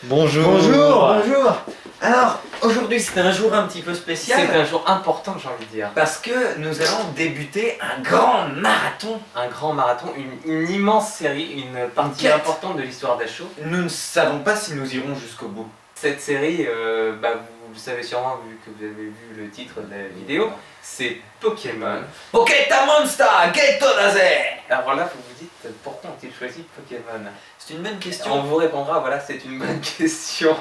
Bonjour. Bonjour. Alors, aujourd'hui c'est un jour un petit peu spécial. C'est un jour important, j'ai envie de dire. Parce que nous allons débuter un grand marathon. Un grand marathon, une immense série, une partie Quête. importante de l'histoire d'Asho. Nous ne savons pas si nous irons jusqu'au bout. Cette série, vous le savez sûrement vu que vous avez vu le titre de la vidéo, c'est Pokémon. Pokéta Monster, Geto Laser. Alors là, vous vous dites, pourquoi ont-ils choisi Pokémon? C'est une bonne On question. vous répondra, voilà, c'est une bonne question.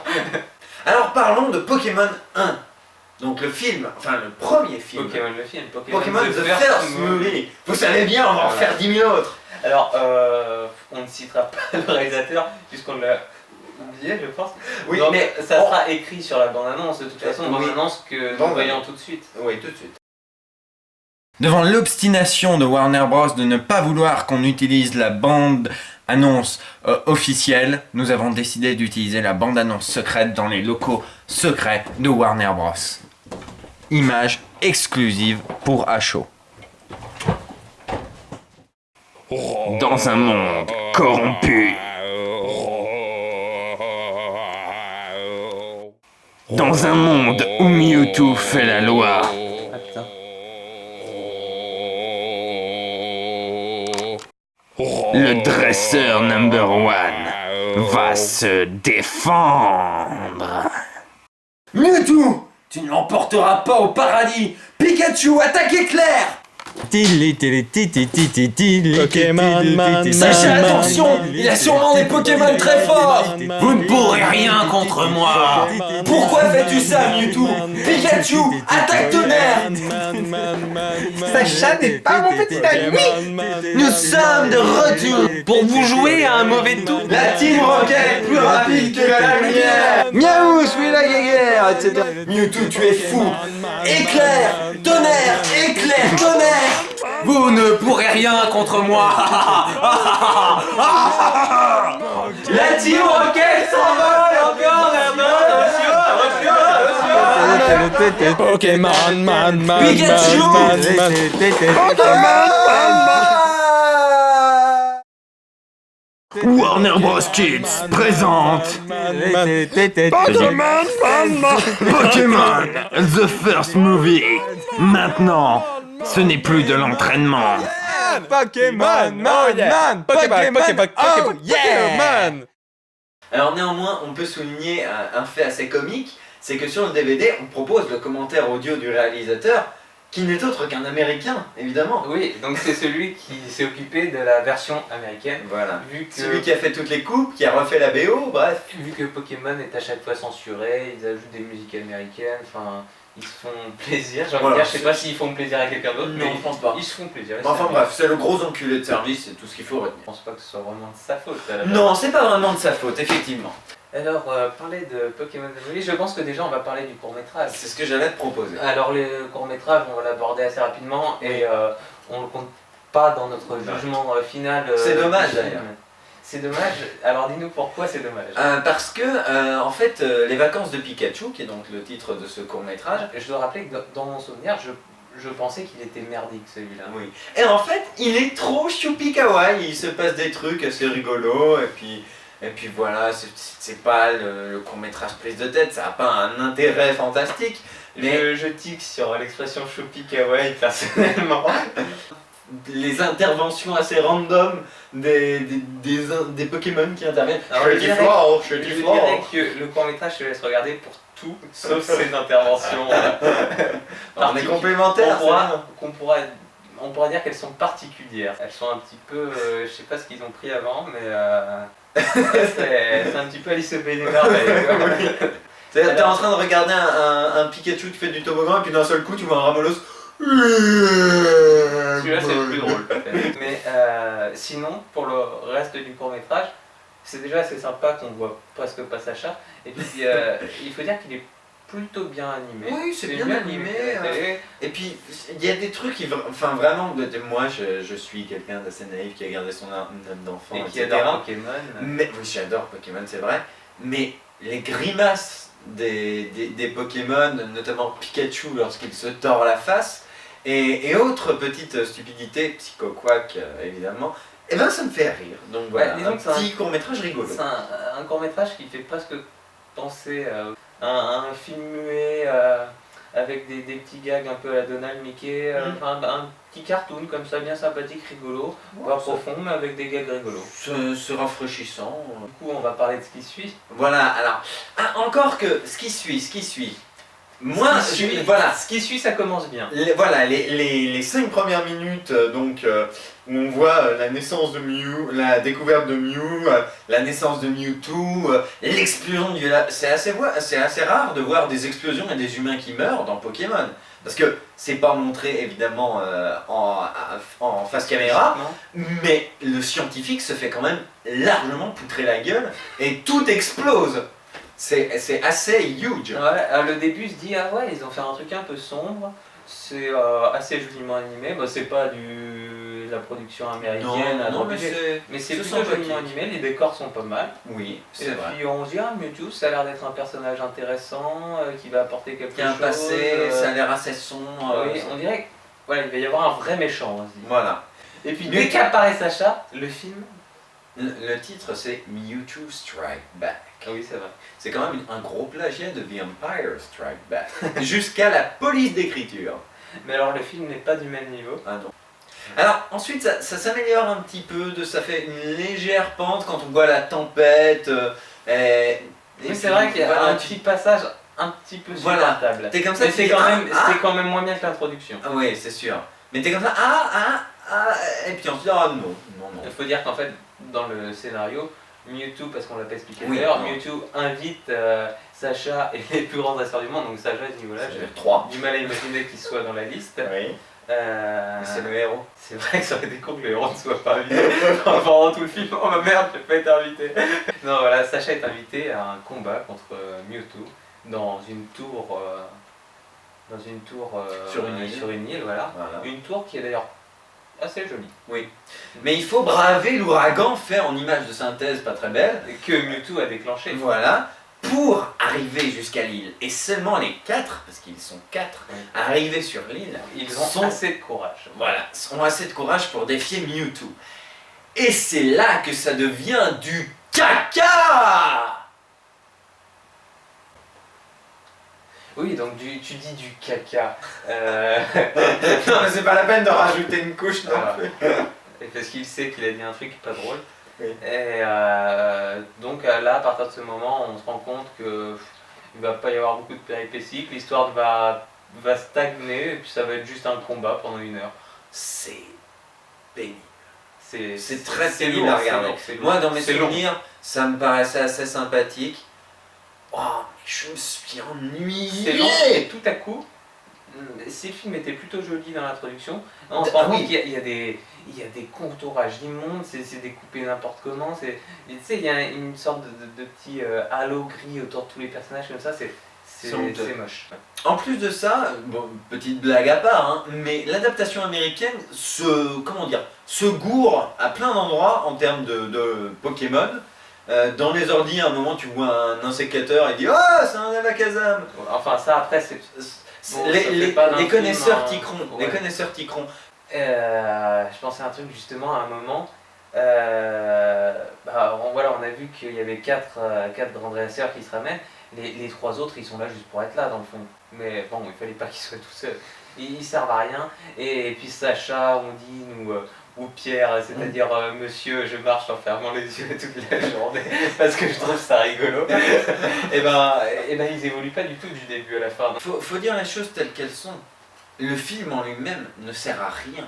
Alors parlons de Pokémon 1. Donc le film, enfin le premier film. Pokémon le film, Pokémon The First Movie. Vous savez bien, on va en faire 10 000 autres. Alors, on ne citera pas le réalisateur, puisqu'on l'a oublié, je pense. Oui, donc, mais ça sera écrit sur la bande-annonce, de toute façon, Oui. bande-annonce que Bon, nous voyons tout de suite. Oui, tout de suite. Devant l'obstination de Warner Bros de ne pas vouloir qu'on utilise la bande-annonce officielle, nous avons décidé d'utiliser la bande-annonce secrète dans les locaux secrets de Warner Bros. Image exclusive pour Asho. Dans un monde corrompu, dans un monde où Mewtwo fait la loi, Ah putain. le dresseur number one va se défendre. Mewtwo, tu ne l'emporteras pas au paradis. Pikachu, attaque éclair. Pokémon Man. Sachez attention, il a sûrement des Pokémon très forts. Vous ne pourrez rien contre moi. Pourquoi fais-tu ça, Mewtwo? Pikachu, attaque tonnerre. Sacha n'est pas mon petit ami. Nous sommes de retour Pour vous jouer à un mauvais tour. La Team Rocket plus rapide que la lumière. Miaou, suis la guéguerre, etc. Mewtwo, tu es fou. Éclair, tonnerre, éclair, tonnerre. Vous ne pourrez rien contre moi. La Team Rocket s'envole encore. Pokémon Man. Pikachu. Warner Bros Kids présente Pokémon The First Movie. Maintenant, ce n'est plus de l'entraînement. Pokémon Man. Pokémon. Yeah. Alors néanmoins, on peut souligner un fait assez comique, c'est que sur le DVD, on propose le commentaire audio du réalisateur, qui n'est autre qu'un Américain, évidemment. Oui, donc c'est celui qui s'est occupé de la version américaine. Voilà. Vu que, Celui qui a fait toutes les coupes, qui a refait la BO, bref. vu que Pokémon est à chaque fois censuré, ils ajoutent des musiques américaines, enfin, ils se font plaisir. J'ai envie de Voilà. dire, je sais pas s'ils font plaisir à quelqu'un d'autre, mais Non, je pense pas. ils se font plaisir. et Enfin c'est bref, c'est le gros enculé de service, c'est tout ce qu'il faut Je retenir. pense pas que ce soit vraiment de sa faute à la base. Non, c'est pas vraiment de sa faute, effectivement. Alors, parler de Pokémon The Movie, je pense que déjà on va parler du court-métrage. C'est ce que j'allais te proposer. Alors, le court-métrage, on va l'aborder assez rapidement et on le compte pas dans notre jugement final. C'est dommage, du film. d'ailleurs. C'est dommage. Alors, dis-nous pourquoi c'est dommage. Parce que, en fait, les vacances de Pikachu, qui est donc le titre de ce court-métrage, Je dois rappeler que dans mon souvenir, je pensais qu'il était merdique celui-là. oui. Et en fait, il est trop choupi kawaii, il se passe des trucs assez rigolos, et puis voilà, c'est pas le court-métrage prise de tête, ça a pas un intérêt fantastique, mais Je tique sur l'expression choupi kawaii personnellement. les interventions assez random des Pokémon qui interviennent. Alors, Je je dis dirais- fort, je Je dis dirais fort. que le court-métrage se laisse regarder pour tout, sauf ses interventions. On est complémentaires, c'est bien. On pourra dire qu'elles sont particulières. Elles sont un petit peu, je sais pas ce qu'ils ont pris avant, mais c'est un petit peu Alice au Pays des Merveilles. quoi. C'est-à-dire, t'es en train de regarder un Pikachu qui fait du toboggan, et puis d'un seul coup, tu vois un Ramolos. Celui-là c'est le plus drôle peut-être. Mais sinon, pour le reste du court-métrage, c'est déjà assez sympa qu'on voit presque pas Sacha. Et puis il faut dire qu'il est plutôt bien animé. Oui, c'est bien animé, à la télé. Et puis, il y a des trucs qui, enfin vraiment, moi je suis quelqu'un d'assez naïf qui a gardé son âme d'enfant, Et qui etc. adore Pokémon. Mais, oui, j'adore Pokémon, c'est vrai. Mais les grimaces des Pokémon, notamment Pikachu lorsqu'il se tord la face, et autres petites stupidités, Psycho Quack évidemment, Et ben ça me fait rire. Donc voilà, disons un que c'est petit court-métrage rigolo. C'est un court-métrage qui fait presque penser à un film muet avec des petits gags un peu à la Donald, Mickey, un petit cartoon comme ça, bien sympathique, rigolo, pas profond, mais avec des gags rigolos. C'est rafraîchissant. Du coup, on va parler de ce qui suit. Voilà, alors, encore que ce qui suit. Moi, Voilà, ce qui suit, ça commence bien. Les 5 premières minutes où on voit la naissance de Mew, la découverte de Mew, la naissance de Mewtwo, l'explosion du... C'est assez rare de voir des explosions et des humains qui meurent dans Pokémon. Parce que c'est pas montré évidemment en face caméra, mais le scientifique se fait quand même largement poutrer la gueule et tout explose. C'est assez huge. Ouais, le début se dit, ah ouais, ils ont fait un truc un peu sombre, c'est assez joliment animé, bah, c'est pas la production américaine, Non, mais c'est plutôt joliment animé, les décors sont pas mal. Oui, c'est et vrai. puis on se dit, ah Mewtwo, ça a l'air d'être un personnage intéressant, qui va apporter quelque chose. Il y a un passé, ça a l'air assez sombre. Oui, on dirait qu'il va y avoir un vrai méchant, on se dit. Voilà. Et puis dès qu'apparaît Sacha, le film... Le titre c'est Mewtwo Strike Back. Ah oui, c'est vrai. C'est quand même un gros plagiat de The Empire Strike Back. Jusqu'à la police d'écriture. Mais alors le film n'est pas du même niveau. Ah non. Alors ensuite ça s'améliore un petit peu, ça fait une légère pente quand on voit la tempête. Mais c'est vrai qu'il y a un petit passage un petit peu supportable. T'es comme ça, mais c'est quand même moins bien que l'introduction. Ah oui, c'est sûr. Mais t'es comme ça, et puis on se dit, ah non. Il faut dire qu'en fait, dans le scénario, Mewtwo, parce qu'on l'a pas expliqué Oui, d'ailleurs, Mewtwo invite Sacha et les plus grands assureurs du monde, donc Sacha à ce niveau-là, j'ai 3. du mal à imaginer qu'il soit dans la liste. Oui. C'est le héros. C'est vrai que ça aurait été con que le héros ne soit pas invité pendant tout le film. Oh ma merde, j'ai pas été invité. Non voilà, Sacha est invité à un combat contre Mewtwo dans une tour, sur une île, voilà. Une tour qui est d'ailleurs assez jolie. Oui. Mais il faut braver l'ouragan fait en image de synthèse pas très belle. Que Mewtwo a déclenché. Voilà. Pour arriver jusqu'à l'île. Et seulement les 4, parce qu'ils sont 4, arrivés sur l'île, ils ont assez de courage. Voilà, ont assez de courage pour défier Mewtwo. Et c'est là que ça devient du caca. Oui, donc tu dis du caca. Non, mais c'est pas la peine de rajouter une couche non plus. Et parce qu'il sait qu'il a dit un truc pas drôle. Oui. Et donc là, à partir de ce moment, on se rend compte que il va pas y avoir beaucoup de péripéties, que l'histoire va stagner, et puis ça va être juste un combat pendant 1 heure. C'est pénible. C'est très pénible à regarder. Moi, dans mes souvenirs, ça me paraissait assez sympathique. Oh, mais je me suis ennuyé. C'est long, et tout à coup, si le film était plutôt joli dans l'introduction, on se rend compte qu'il y a des contourages immondes, c'est découpé n'importe comment, tu sais, il y a une sorte de petit halo gris autour de tous les personnages comme ça, c'est moche. En plus de ça, bon, petite blague à part, hein, mais l'adaptation américaine se gourre à plein d'endroits en termes de Pokémon. Dans les ordis, à un moment, tu vois un insécateur et il dit « Ah, c'est un Alakazam !» Enfin, ça, après, c'est... Bon, les connaisseurs tiqueront. Les connaisseurs tiqueront. Je pensais à un truc justement à un moment. On a vu qu'il y avait 4 grands dresseurs qui se ramènent. Les 3 autres, ils sont là juste pour être là dans le fond. Mais bon, il fallait pas qu'ils soient tout seuls. Ils servent à rien. Et puis Sacha, on dit, ou Pierre, c'est-à-dire monsieur, je marche en fermant les yeux toute la journée parce que je trouve ça rigolo. et ben ils évoluent pas du tout du début à la fin. Faut dire les choses telles qu'elles sont. Le film en lui-même ne sert à rien.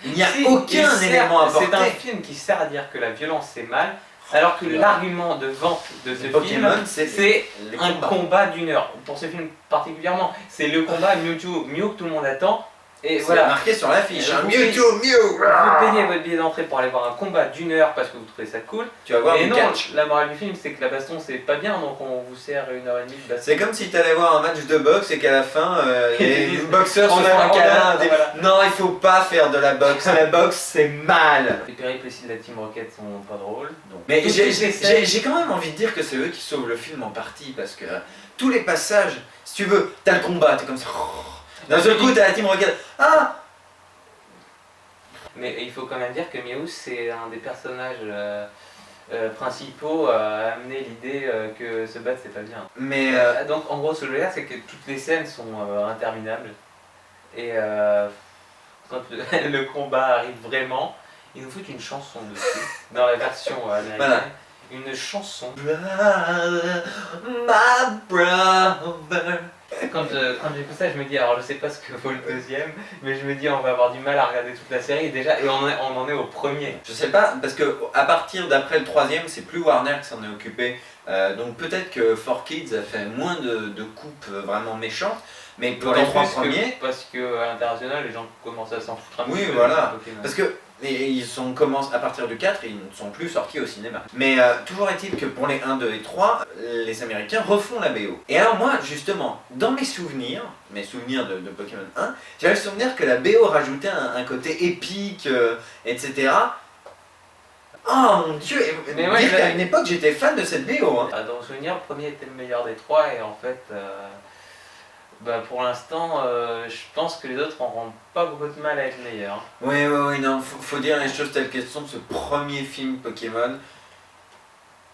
Il n'y a aucun élément apporté. C'est un film qui sert à dire que la violence c'est mal, alors que l'argument de vente de ce film, c'est un combat d'1 heure. Pour ce film particulièrement, c'est le combat Mewtwo que tout le monde attend. Et voilà, marqué sur l'affiche, Mewtwo, Vous payez votre billet d'entrée pour aller voir un combat d'1 heure parce que vous trouvez ça cool. Tu vas voir et du non, catch. La morale du film, c'est que la baston c'est pas bien, donc on vous sert 1h30 de baston. C'est comme si tu allais voir un match de boxe et qu'à la fin, les boxeurs se font un câlin. Non, il faut pas faire de la boxe. La boxe, c'est mal. Les péripéties de la Team Rocket sont pas drôles. Donc. Mais j'ai quand même envie de dire que c'est eux qui sauvent le film en partie parce que tous les passages, si tu veux, t'as le combat, t'es comme ça. D'un seul coup, t'as la Team Rocket. Ah! Mais il faut quand même dire que Mew c'est un des personnages principaux à amener l'idée que se battre c'est pas bien. Mais Donc en gros ce jeu là c'est que toutes les scènes sont interminables et quand le combat arrive vraiment, ils nous foutent une chanson dessus dans la version américaine. Voilà. Une chanson. Brother, my brother. Quand j'ai fait ça, je me dis, alors je sais pas ce que vaut le deuxième, mais je me dis on va avoir du mal à regarder toute la série déjà, et on en est au premier. Je sais pas, parce que à partir d'après le troisième, c'est plus Warner qui s'en est occupé. Donc peut-être que 4Kids a fait moins de coupes vraiment méchantes, mais pour les trois premiers. Parce qu'à l'international, les gens commencent à s'en foutre un peu. Oui, voilà. Parce que commencent à partir du 4 et ils ne sont plus sortis au cinéma. Mais toujours est-il que pour les 1, 2 et 3, les Américains refont la BO. Et alors moi, justement, dans mes souvenirs de Pokémon 1, j'avais le souvenir que la BO rajoutait un côté épique, etc. Oh mon dieu, mais ouais, dire qu'à une époque j'étais fan de cette BO. Hein. Dans le souvenir, le premier était le meilleur des trois et en fait... pour l'instant, je pense que les autres n'auront pas beaucoup de mal à être meilleurs. Oui, non, faut dire les choses telles qu'elles sont. Ce premier film Pokémon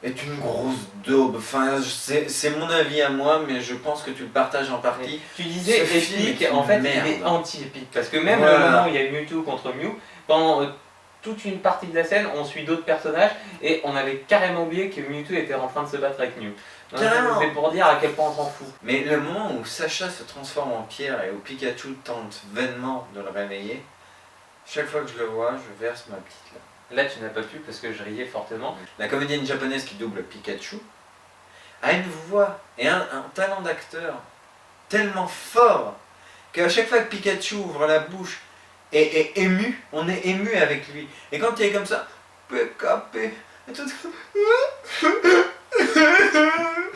est une grosse daube. Enfin, c'est mon avis à moi, mais je pense que tu le partages en partie. Mais tu disais épique, en fait, il est anti-épique. Parce que même voilà. le moment où il y a eu Mewtwo contre Mew, pendant toute une partie de la scène, on suit d'autres personnages et on avait carrément oublié que Mewtwo était en train de se battre avec Mew. C'est pour dire à quel point on s'en fout. Mais le moment où Sacha se transforme en pierre et où Pikachu tente vainement de le réveiller, chaque fois que je le vois, je verse ma petite larme. Là, tu n'as pas pu parce que je riais fortement. La comédienne japonaise qui double Pikachu a une voix et un talent d'acteur tellement fort qu'à chaque fois que Pikachu ouvre la bouche et est ému, on est ému avec lui. Et quand il est comme ça, PKP, et tout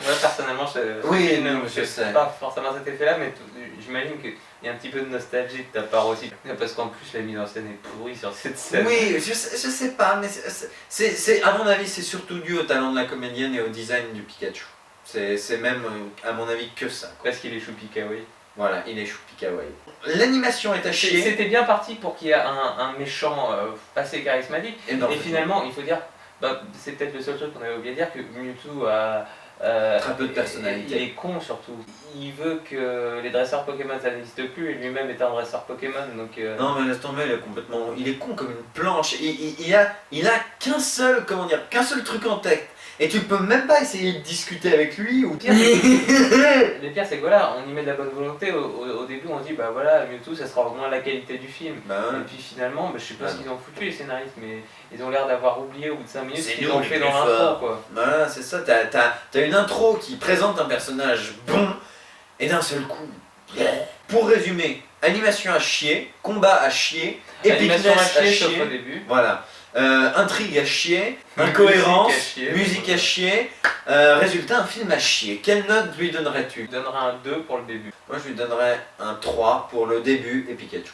Moi personnellement, je sais pas forcément cet effet-là, mais j'imagine qu'il y a un petit peu de nostalgie de ta part aussi. Parce qu'en plus, la mise en scène est pourrie sur cette scène. Oui, je sais pas, mais à mon avis, c'est surtout dû au talent de la comédienne et au design du Pikachu. C'est même, à mon avis, que ça. Parce qu'il est choupi kawaii. Voilà, il est choupi kawaii. L'animation est à chier. C'était bien parti pour qu'il y ait un méchant assez charismatique. Et finalement, il faut dire, c'est peut-être le seul truc qu'on avait oublié de dire, que Mewtwo a... très peu de personnalité. Il est con surtout. Il veut que les dresseurs Pokémon ça n'existe plus et lui-même est un dresseur Pokémon donc. Non mais laisse tomber, il est con comme une planche. Il a qu'un seul truc en tête. Et tu peux même pas essayer de discuter avec lui ou. Le pire c'est que voilà, on y met de la bonne volonté. Au début on dit bah voilà Mewtwo ça sera au moins la qualité du film. Et puis finalement je sais pas ce qu'ils ont foutu les scénaristes mais ils ont l'air d'avoir oublié au bout de 5 minutes ce qu'ils ont fait dans l'intro quoi. Voilà c'est ça, t'as une intro qui présente un personnage bon et d'un seul coup. Pour résumer, animation à chier, combat à chier, épicness à chier, sauf au début. Voilà. Intrigue à chier, incohérence, musique à chier, résultat un film à chier. Quelle note lui donnerais-tu? Je donnerais un 2 pour le début. Moi je lui donnerais un 3 pour le début et Pikachu.